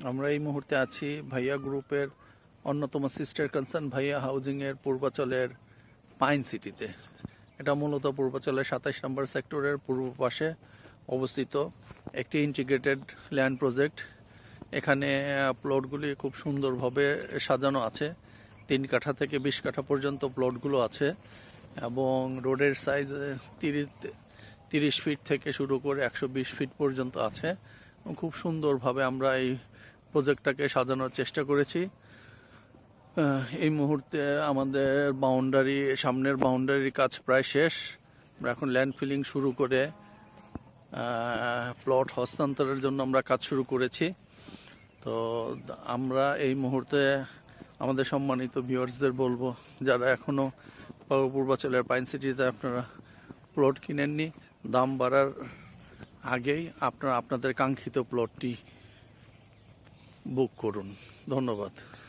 আমরা এই মুহূর্তে আছি ভাইয়া গ্রুপের অন্যতম সিস্টার কনসার্ন ভাইয়া হাউজিংয়ের পূর্বাচলের পাইন সিটিতে। এটা মূলত পূর্বাচলের 27 নম্বর সেক্টরের পূর্ব পাশে অবস্থিত একটি ইন্টিগ্রেটেড ল্যান্ড প্রজেক্ট। এখানে প্লটগুলি খুব সুন্দরভাবে সাজানো আছে। 3 কাঠা থেকে 20 কাঠা পর্যন্ত প্লটগুলো আছে এবং রোডের সাইজ 30 ফিট থেকে শুরু করে 120 ফিট পর্যন্ত আছে। খুব সুন্দরভাবে আমরা এই প্রজেক্টটাকে সাজানোর চেষ্টা করেছি। এই মুহূর্তে আমাদের সামনের বাউন্ডারির কাজ প্রায় শেষ। আমরা এখন ল্যান্ড ফিলিং শুরু করে প্লট হস্তান্তরের জন্য আমরা কাজ শুরু করেছি। তো আমরা এই মুহূর্তে আমাদের সম্মানিত ভিউয়ার্সদের বলবো, যারা এখনও পূর্বাচলের পাইন সিটিতে আপনারা প্লট কিনেননি, দাম বাড়ার আগেই আপনারা আপনাদের কাঙ্ক্ষিত প্লটটি বুক করুন। ধন্যবাদ।